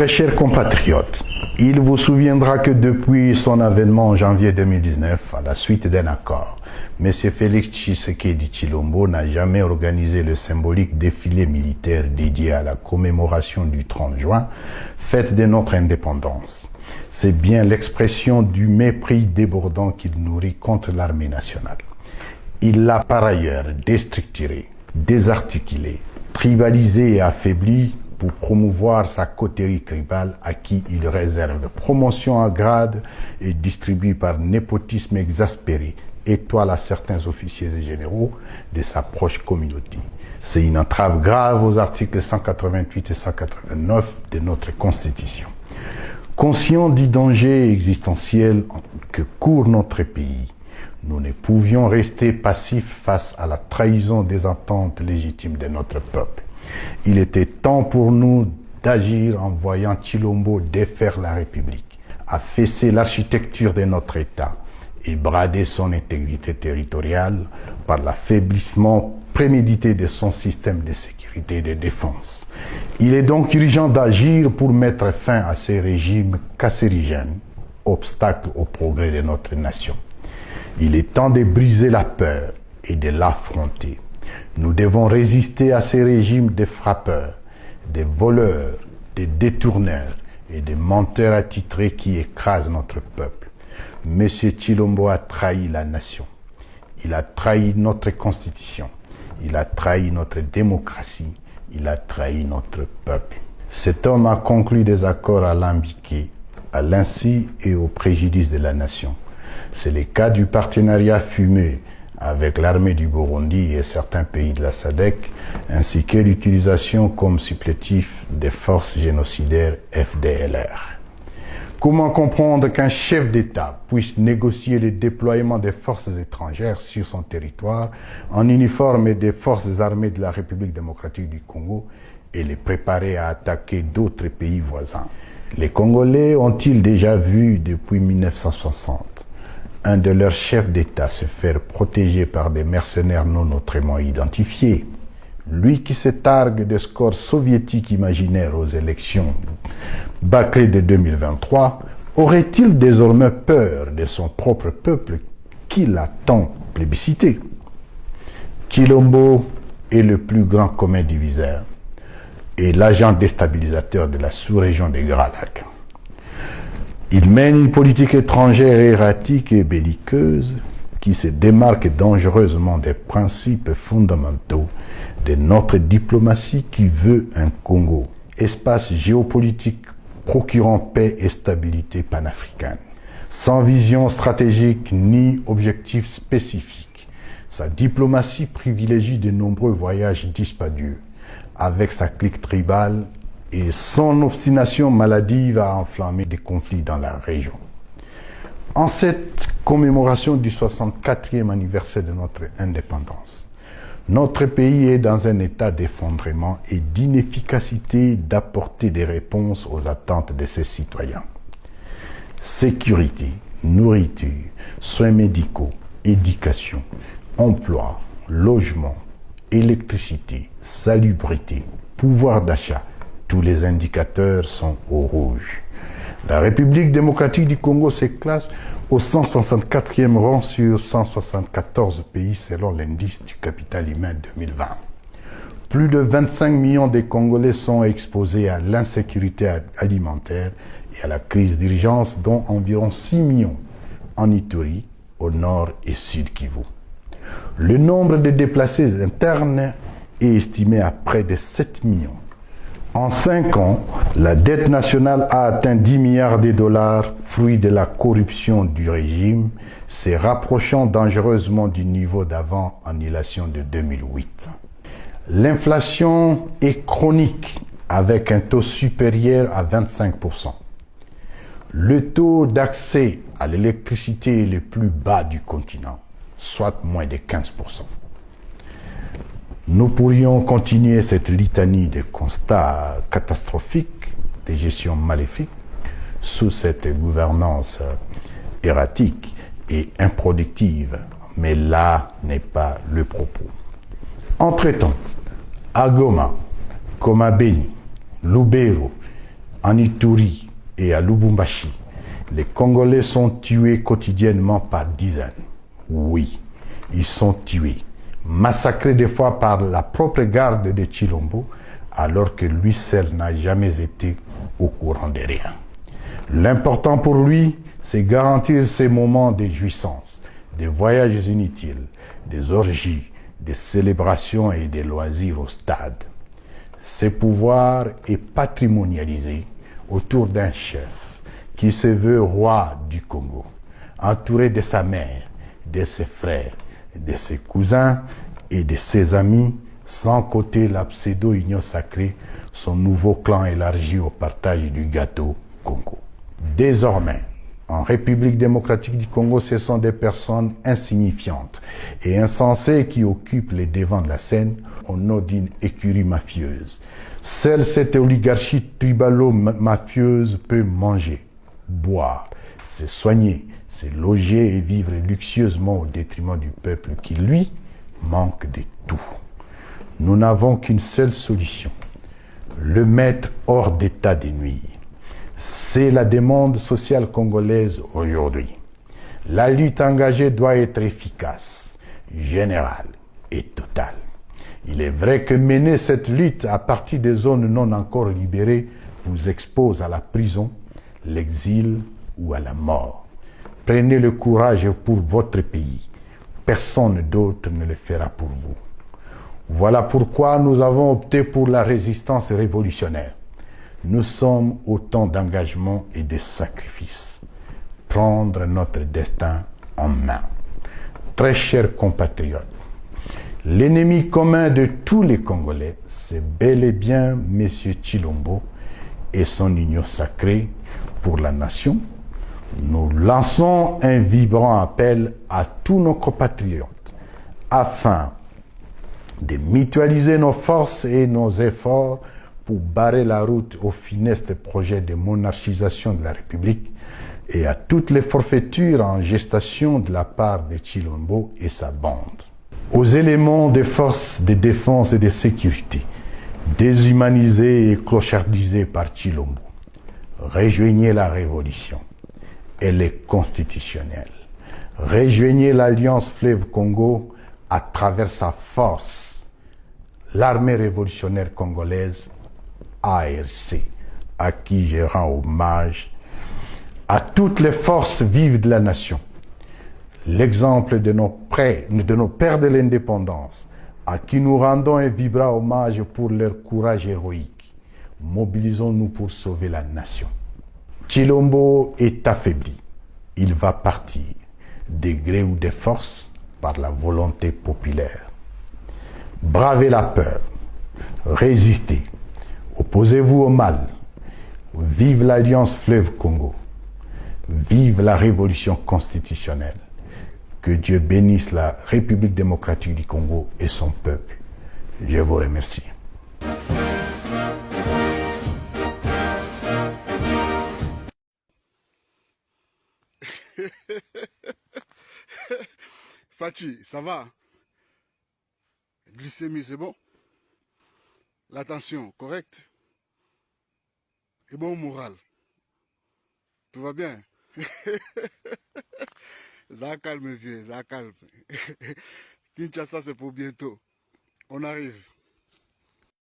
Très chers compatriotes, il vous souviendra que depuis son avènement en janvier 2019, à la suite d'un accord, M. Félix Tshisekedi Tshilombo n'a jamais organisé le symbolique défilé militaire dédié à la commémoration du 30 juin, fête de notre indépendance. C'est bien l'expression du mépris débordant qu'il nourrit contre l'armée nationale. Il l'a par ailleurs déstructuré, désarticulé, tribalisé et affaibli pour promouvoir sa coterie tribale à qui il réserve promotion à grade et distribue par népotisme exaspéré étoile à certains officiers et généraux de sa proche communauté. C'est une entrave grave aux articles 188 et 189 de notre Constitution. Conscients du danger existentiel que court notre pays, nous ne pouvions rester passifs face à la trahison des attentes légitimes de notre peuple. Il était temps pour nous d'agir en voyant Tshilombo défaire la République, affaisser l'architecture de notre État et brader son intégrité territoriale par l'affaiblissement prémédité de son système de sécurité et de défense. Il est donc urgent d'agir pour mettre fin à ces régimes cancérigènes, obstacles au progrès de notre nation. Il est temps de briser la peur et de l'affronter. Nous devons résister à ces régimes de frappeurs, des voleurs, des détourneurs et des menteurs attitrés qui écrasent notre peuple. M. Tshilombo a trahi la nation. Il a trahi notre constitution. Il a trahi notre démocratie. Il a trahi notre peuple. Cet homme a conclu des accords alambiqués, à l'insu et au préjudice de la nation. C'est le cas du partenariat fumeux avec l'armée du Burundi et certains pays de la SADC, ainsi que l'utilisation comme supplétif des forces génocidaires FDLR. Comment comprendre qu'un chef d'État puisse négocier le déploiement des forces étrangères sur son territoire en uniforme des forces armées de la République démocratique du Congo et les préparer à attaquer d'autres pays voisins? Les Congolais ont-ils déjà vu depuis 1960 un de leurs chefs d'État se faire protéger par des mercenaires non autrement identifiés? Lui qui se targue des scores soviétiques imaginaires aux élections bâclées de 2023, aurait-il désormais peur de son propre peuple qui l'a tant plébiscité? Tshilombo est le plus grand commun diviseur et l'agent déstabilisateur de la sous-région des Grands Lacs. Il mène une politique étrangère erratique et belliqueuse qui se démarque dangereusement des principes fondamentaux de notre diplomatie qui veut un Congo, espace géopolitique procurant paix et stabilité panafricaine. Sans vision stratégique ni objectif spécifique, sa diplomatie privilégie de nombreux voyages dispendieux avec sa clique tribale et son obstination maladive à enflammer des conflits dans la région. En cette commémoration du 64e anniversaire de notre indépendance, notre pays est dans un état d'effondrement et d'inefficacité d'apporter des réponses aux attentes de ses citoyens. Sécurité, nourriture, soins médicaux, éducation, emploi, logement, électricité, salubrité, pouvoir d'achat, tous les indicateurs sont au rouge. La République démocratique du Congo se classe au 164e rang sur 174 pays selon l'indice du capital humain 2020. Plus de 25 millions de Congolais sont exposés à l'insécurité alimentaire et à la crise d'urgence, dont environ 6 millions en Ituri, au nord et sud Kivu. Le nombre de déplacés internes est estimé à près de 7 millions. En 5 ans, la dette nationale a atteint 10 milliards de dollars, fruit de la corruption du régime, se rapprochant dangereusement du niveau d'avant-annulation de 2008. L'inflation est chronique, avec un taux supérieur à 25%. Le taux d'accès à l'électricité est le plus bas du continent, soit moins de 15%. Nous pourrions continuer cette litanie de constats catastrophiques, de gestion maléfique, sous cette gouvernance erratique et improductive, mais là n'est pas le propos. Entre-temps, à Goma, comme à Beni, Lubero En Ituri et à Lubumbashi, les Congolais sont tués quotidiennement par dizaines. Oui, ils sont tués, massacrés des fois par la propre garde de Chilombo, alors que lui seul n'a jamais été au courant de rien. L'important pour lui, c'est garantir ces moments de jouissance, des voyages inutiles, des orgies, des célébrations et des loisirs au stade. Ce pouvoir est patrimonialisé autour d'un chef qui se veut roi du Congo, entouré de sa mère, de ses frères, de ses cousins et de ses amis, sans compter la pseudo-union sacrée, son nouveau clan élargi au partage du gâteau Congo. Désormais, en République démocratique du Congo, ce sont des personnes insignifiantes et insensées qui occupent les devants de la scène au nom d'une écurie mafieuse. Seule cette oligarchie tribalo-mafieuse peut manger, boire, se soigner, se loger et vivre luxueusement au détriment du peuple qui, lui, manque de tout. Nous n'avons qu'une seule solution, le mettre hors d'état de nuire. C'est la demande sociale congolaise aujourd'hui. La lutte engagée doit être efficace, générale et totale. Il est vrai que mener cette lutte à partir des zones non encore libérées vous expose à la prison, l'exil ou à la mort. Prenez le courage pour votre pays. Personne d'autre ne le fera pour vous. Voilà pourquoi nous avons opté pour la résistance révolutionnaire. Nous sommes au temps d'engagement et de sacrifice. Prendre notre destin en main. Très chers compatriotes, l'ennemi commun de tous les Congolais, c'est bel et bien M. Chilombo et son union sacrée pour la nation. Nous lançons un vibrant appel à tous nos compatriotes afin de mutualiser nos forces et nos efforts pour barrer la route au funeste projet de monarchisation de la République et à toutes les forfaitures en gestation de la part de Chilombo et sa bande. Aux éléments des forces de défense et de sécurité, déshumanisés et clochardisés par Chilombo, rejoignez la révolution. Elle est constitutionnelle. Rejoignez l'Alliance Fleuve Congo à travers sa force, l'armée révolutionnaire congolaise, ARC, à qui je rends hommage, à toutes les forces vives de la nation. L'exemple de nos pères de l'indépendance, à qui nous rendons un vibrant hommage pour leur courage héroïque. Mobilisons-nous pour sauver la nation. Chilombo est affaibli. Il va partir, de gré ou de force, par la volonté populaire. Bravez la peur, résistez, opposez-vous au mal. Vive l'Alliance Fleuve Congo. Vive la révolution constitutionnelle. Que Dieu bénisse la République démocratique du Congo et son peuple. Je vous remercie. Fachi, ça va? Glycémie, c'est bon? La tension, correcte? Et bon moral? Tout va bien? Ça calme, vieux, ça calme. Kinshasa, c'est pour bientôt. On arrive.